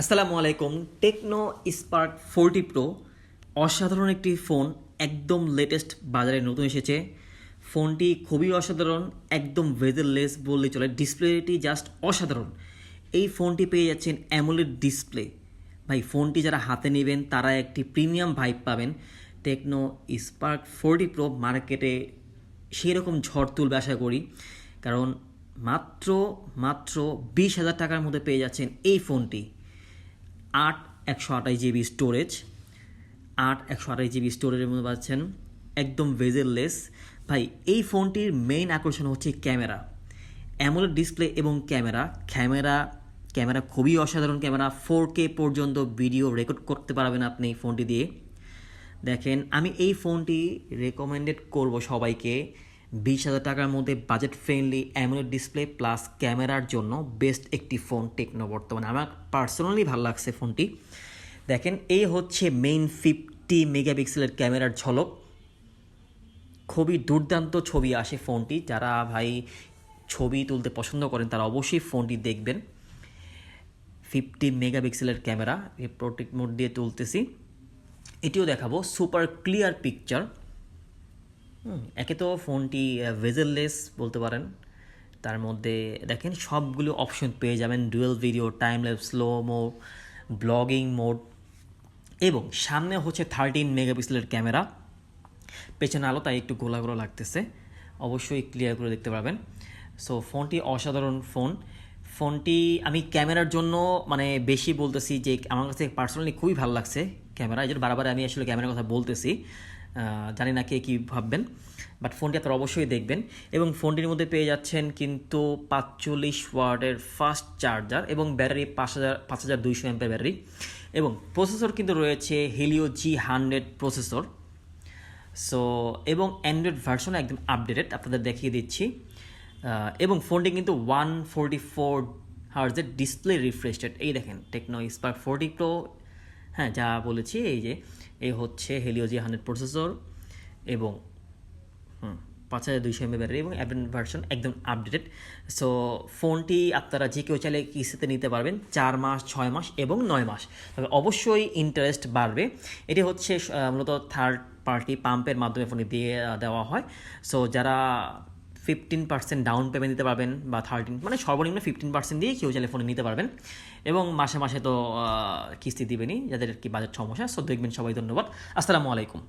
আসসালামু আলাইকুম। Tecno Spark 40 pro অসাধারণ একটি ফোন, একদম লেটেস্ট বাজারে নতুন এসেছে। ফোনটি খুবই অসাধারণ, একদম ভেজেললেস বললেই চলে। ডিসপ্লেটি জাস্ট অসাধারণ। এই ফোনটি পেয়ে যাচ্ছেন অ্যামোলেড ডিসপ্লে। ভাই, ফোনটি যারা হাতে নেবেন তারা একটি প্রিমিয়াম ভাইব পাবেন। টেকনো স্পার্ক 40 প্রো মার্কেটে সেই রকম ঝড় তুলবে আশা করি, কারণ মাত্র মাত্র 20,000 টাকার মধ্যে পেয়ে যাচ্ছেন এই ফোনটি। 128 জিবি স্টোরেজ, 128 জিবি স্টোরেজের মধ্যে পাচ্ছেন, একদম ভেজেললেস। ভাই, এই ফোনটির মেইন আকর্ষণ হচ্ছে ক্যামেরা, অ্যামোলেড ডিসপ্লে এবং ক্যামেরা ক্যামেরা ক্যামেরা খুবই অসাধারণ। ক্যামেরা 4K পর্যন্ত ভিডিও রেকর্ড করতে পারবেন আপনি এই ফোনটি দিয়ে। দেখেন, আমি এই ফোনটি রেকমেন্ডেড করব সবাইকে। 20,000 টাকার মধ্যে budget friendly AMOLED display plus ক্যামেরার জন্য বেস্ট একটি ফোন টেকনো বর্তমানে। আমার পার্সোনালি ভালো লাগছে ফোনটি। দেখেন, এই হচ্ছে মেইন 50 মেগাপিক্সেলের ক্যামেরার ঝলক। খুবই দুর্দান্ত ছবি আসে ফোনটি। যারা ভাই ছবি তুলতে পছন্দ করেন তারা অবশ্যই ফোনটি দেখবেন। 50 মেগাপিক্সেলের ক্যামেরা, এই প্রোটেক্ট মোড দিয়ে তুলতেছি। এটিও দেখাবো, সুপার ক্লিয়ার পিকচার। একে তো ফোনটি ভেজেললেস বলতে পারেন, তার মধ্যে দেখেন সবগুলো অপশন পেয়ে যাবেন। Dual video, time lapse, slow mo, ব্লগিং মোড, এবং সামনে হচ্ছে 13 মেগাপিক্সেলের ক্যামেরা। পেছনে আলো তাই একটু গোলা গোলা লাগতেছে, অবশ্যই ক্লিয়ার করে দেখতে পারবেন। সো ফোনটি অসাধারণ ফোনটি আমি ক্যামেরার জন্য বেশি বলতেছি যে আমার কাছে পার্সোনালি খুবই ভালো লাগছে ক্যামেরা। এই জন্য বারবার আমি আসলে ক্যামেরার কথা বলতেছি। জানি না কে কী ভাববেন, বাট ফোনটি আপনারা অবশ্যই দেখবেন। এবং ফোনটির মধ্যে পেয়ে যাচ্ছেন কিন্তু 45 ওয়াটের ফাস্ট চার্জার এবং ব্যাটারি 5200 এমপের ব্যাটারি, এবং প্রসেসর কিন্তু রয়েছে হেলিও G100 প্রসেসর। সো এবং অ্যান্ড্রয়েড ভার্সন একদম আপডেটেড, আপনাদের দেখিয়ে দিচ্ছি। এবং ফোনটি কিন্তু 144 হার্জের ডিসপ্লে রিফ্রেশ রেট। এই দেখেন টেকনো স্পার্ক 40 প্রো, হ্যাঁ যা বলেছি, এই হচ্ছে হেলিও G100 প্রসেসর এবং 5200 এমএএইচ ব্যাটারি এবং অ্যাডভান্স ভার্সন একদম আপডেটেড। সো ফোনটি আপনারা যে কেউ চাইলে কিস্তিতে নিতে পারবেন 4 মাস, 6 মাস এবং 9 মাস। তবে অবশ্যই ইন্টারেস্ট বাড়বে। এটি হচ্ছে মূলত থার্ড পার্টি পাম্পের মাধ্যমে ফোনে দিয়ে দেওয়া হয়। সো যারা 15% ডাউন পেমেন্ট দিতে পারবেন বা 13 সর্বনিম্ন 15% দিয়ে কেউ চাইলে ফোনে নিতে পারবেন, এবং মাসে মাসে তো কিস্তি দিবেনই যাদের কি বাজেট সমস্যা। সো দেখবেন সবাই। ধন্যবাদ। আসসালামু আলাইকুম।